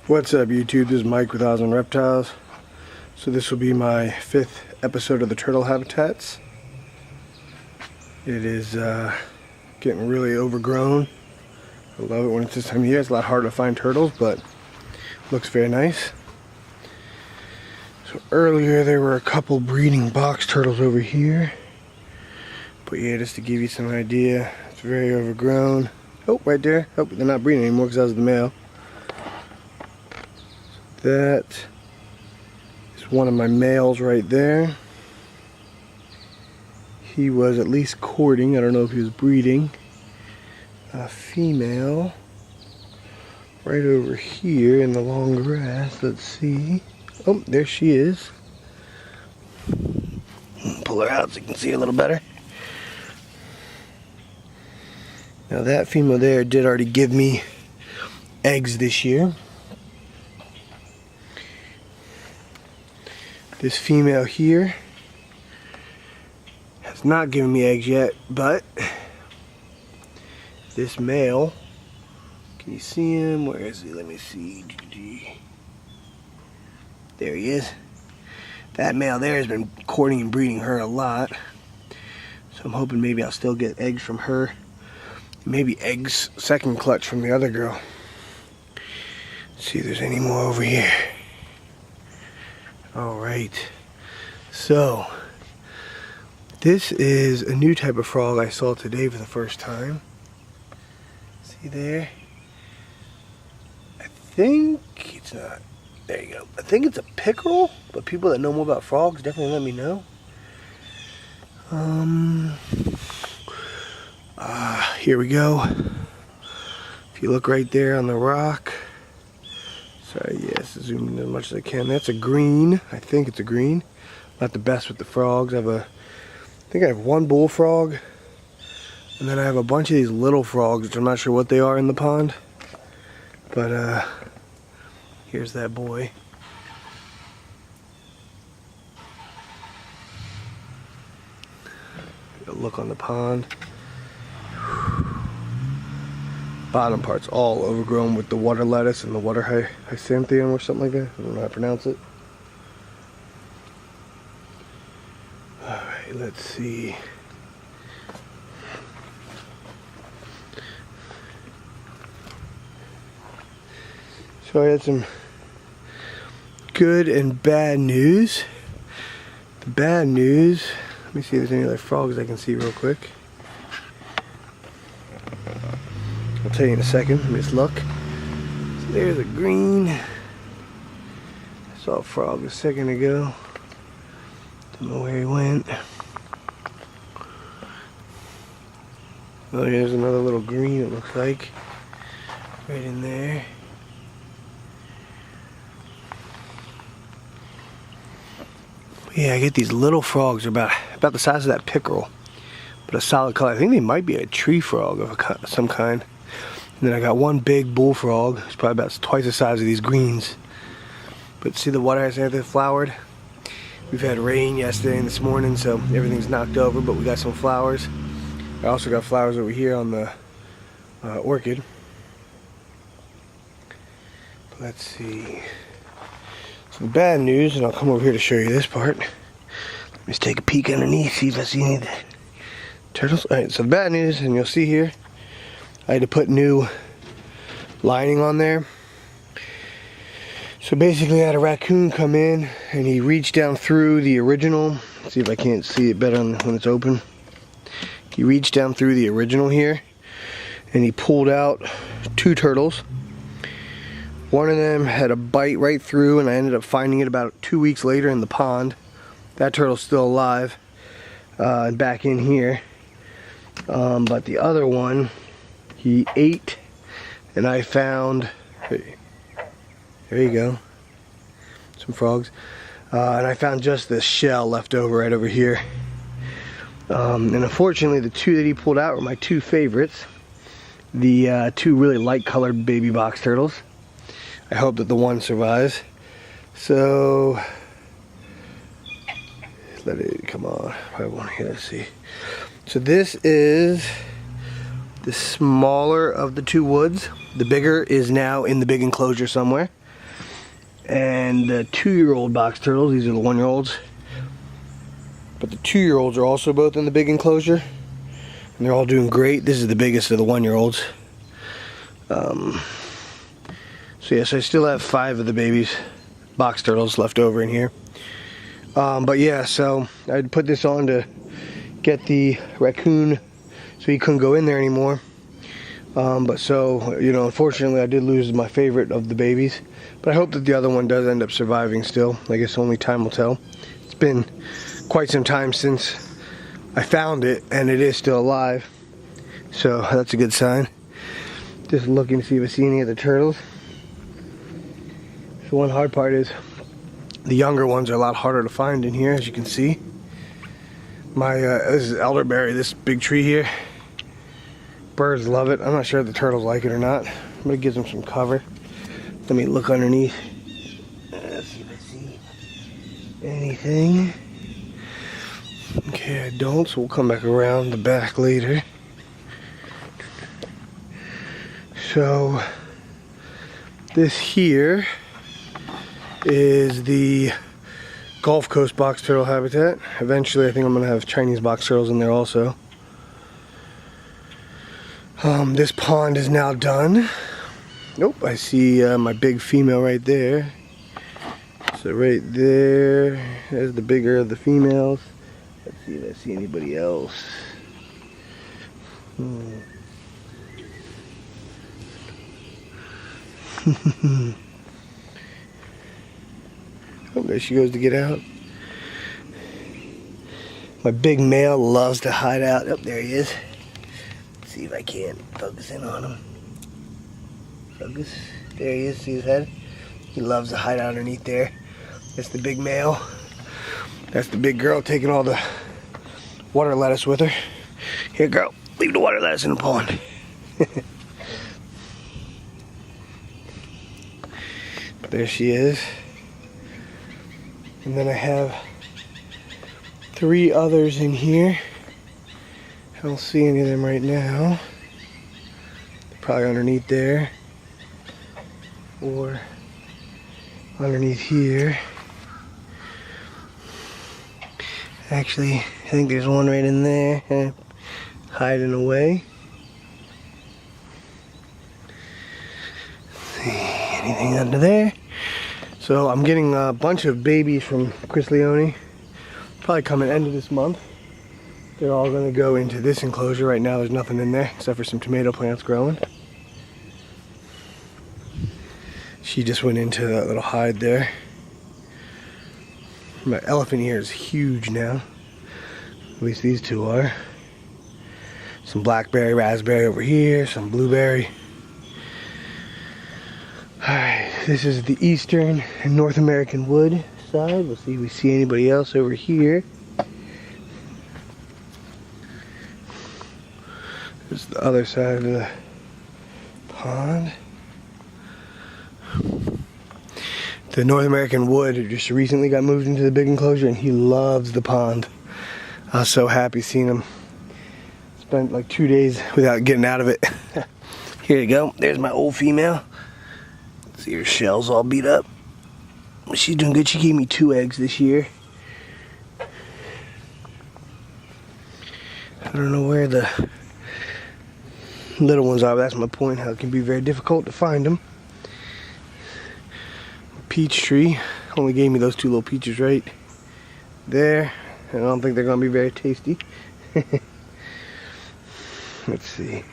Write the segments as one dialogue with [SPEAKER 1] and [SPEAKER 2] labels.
[SPEAKER 1] What's up YouTube, this is Mike with Oz on Reptiles. So this will be my 5th episode of the turtle habitats. It is getting really overgrown. I love it when it's this time of year. It's a lot harder to find turtles, but looks very nice. So earlier there were a couple breeding box turtles over here. But yeah, just to give you some idea, it's very overgrown. Oh, right there. Oh, they're not breeding anymore because that was the male. That is one of my males right there. He was at least courting. I don't know if he was breeding. A female right over here in the long grass. Let's see. Oh, there she is. Pull her out so you can see her a little better. Now that female there did already give me eggs this year. This female here has not given me eggs yet, but this male, can you see him? Where is he? Let me see. There he is. That male there has been courting and breeding her a lot. So I'm hoping maybe I'll still get eggs from her. Maybe eggs second clutch from the other girl. Let's see if there's any more over here. Alright, so this is a new type of frog I saw today for the first time. See there? I think it's not. There you go. I think it's a pickerel, but people that know more about frogs definitely let me know. Here we go. If you look right there on the rock. Sorry, yes, zoom in as much as I can. That's a green. I think it's a green. Not the best with the frogs. I think I have one bullfrog, and then I have a bunch of these little frogs, which I'm not sure what they are in the pond. But here's that boy. Look on the pond. Bottom part's all overgrown with the water lettuce and the water hyacinthine or something like that. I don't know how to pronounce it. Alright, let's see. So I had some good and bad news. The bad news, let me see if there's any other frogs I can see real quick. I'll tell you in a second. Let me just look. So there's a green. I saw a frog a second ago. Don't know where he went. Oh, here's another little green, it looks like. Right in there. Yeah, I get these little frogs. They're about the size of that pickerel. But a solid color. I think they might be a tree frog of some kind. And then I got one big bullfrog. It's probably about twice the size of these greens. But see the water hyacinth flowered? We've had rain yesterday and this morning, so everything's knocked over, but we got some flowers. I also got flowers over here on the orchid. Let's see. So the bad news, and I'll come over here to show you this part. Let me just take a peek underneath, see if I see any of the turtles. Alright, so the bad news, and you'll see here, I had to put new lining on there. So basically I had a raccoon come in and he reached down through the original. Let's see if I can't see it better when it's open. He reached down through the original here and he pulled out 2 turtles. One of them had a bite right through, and I ended up finding it about 2 weeks later in the pond. That turtle's still alive and back in here. But the other one, he ate, and I found, there you go, some frogs. And I found just this shell left over right over here. And unfortunately, the 2 that he pulled out were my 2 favorites. The 2 really light colored baby box turtles. I hope that the one survives. So, let it come on. Probably won't hear. Let's see. So this is the smaller of the 2 woods. The bigger is now in the big enclosure somewhere. And the 2-year-old box turtles, these are the 1-year-olds. But the 2-year-olds are also both in the big enclosure. And they're all doing great. This is the biggest of the 1-year-olds. So yes, I still have 5 of the babies, box turtles, left over in here. But yeah, so I'd put this on to get the raccoon so he couldn't go in there anymore. But so, you know, unfortunately I did lose my favorite of the babies. But I hope that the other one does end up surviving still. I guess only time will tell. It's been quite some time since I found it, and it is still alive. So that's a good sign. Just looking to see if I see any of the turtles. So one hard part is the younger ones are a lot harder to find in here, as you can see. This is elderberry, this big tree here. Birds love it. I'm not sure if the turtles like it or not, but it gives them some cover. Let me look underneath. Let's see if I see anything. Okay, I don't, so we'll come back around the back later. So, this here is the Gulf Coast box turtle habitat. Eventually I think I'm going to have Chinese box turtles in there also. This pond is now done. Nope, I see my big female right there. So right there, there's the bigger of the females. Let's see if I see anybody else. Oh, there she goes to get out. My big male loves to hide out. Oh, there he is. Let's see if I can focus in on him. Focus. There he is. See his head? He loves to hide underneath there. That's the big male. That's the big girl taking all the water lettuce with her. Here, girl. Leave the water lettuce in the pond. There she is. And then I have 3 others in here. I don't see any of them right now. They're probably underneath there. Or underneath here. Actually, I think there's one right in there, hiding away. Let's see, anything under there? So I'm getting a bunch of babies from Chris Leone. Probably coming end of this month. They're all going to go into this enclosure. Right now there's nothing in there except for some tomato plants growing. She just went into that little hide there. My elephant ear is huge now. At least these 2 are. Some blackberry, raspberry over here, some blueberry. Alright, this is the eastern and North American wood side. We'll see if we see anybody else over here. This is the other side of the pond. The North American wood just recently got moved into the big enclosure and he loves the pond. I was so happy seeing him. Spent like 2 days without getting out of it. Here you go. There's my old female. See her shell's all beat up. She's doing good. She gave me 2 eggs this year. I don't know where the little ones are, but that's my point, how it can be very difficult to find them. Peach tree only gave me those 2 little peaches right there, and I don't think they're going to be very tasty. Let's see.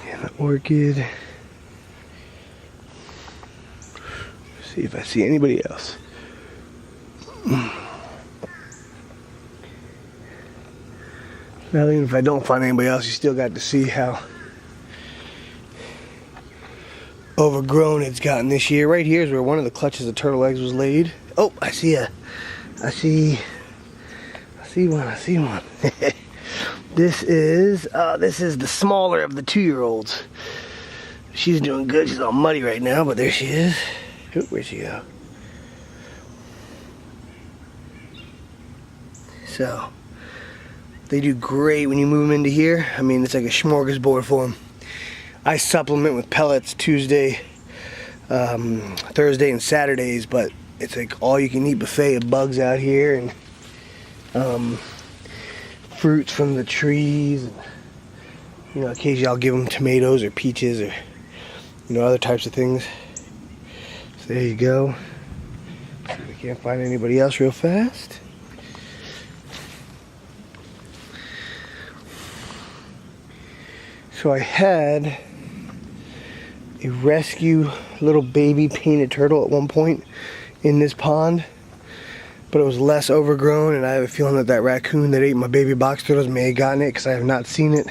[SPEAKER 1] And the orchid. Let's see if I see anybody else. Now, even if I don't find anybody else, you still got to see how overgrown it's gotten this year. Right here is where one of the clutches of turtle eggs was laid. Oh, I see one. This is the smaller of the 2-year-olds. She's doing good. She's all muddy right now, but there she is. Oh, where'd she go? So they do great when you move them into here. I mean, it's like a smorgasbord for them. I supplement with pellets Tuesday, Thursday and Saturdays, but it's like all you can eat buffet of bugs out here, and fruits from the trees, and, you know, occasionally I'll give them tomatoes or peaches or, you know, other types of things. So there you go. See if we can't find anybody else real fast. So I had a rescue little baby painted turtle at one point in this pond, but it was less overgrown, and I have a feeling that that raccoon that ate my baby box turtles may have gotten it, because I have not seen it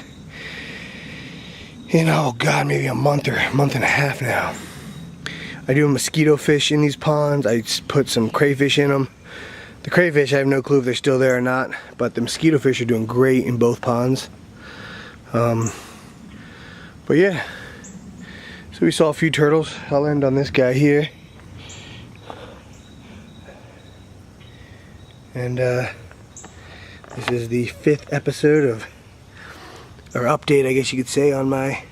[SPEAKER 1] in, oh god, maybe a month or a month and a half now. I do mosquito fish in these ponds. I put some crayfish in them. The crayfish, I have no clue if they're still there or not, but the mosquito fish are doing great in both ponds. But yeah, so we saw a few turtles. I'll end on this guy here. And this is the 5th episode of, or update I guess you could say, on my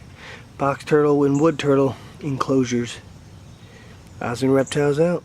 [SPEAKER 1] box turtle and wood turtle enclosures. Oz and Reptiles out.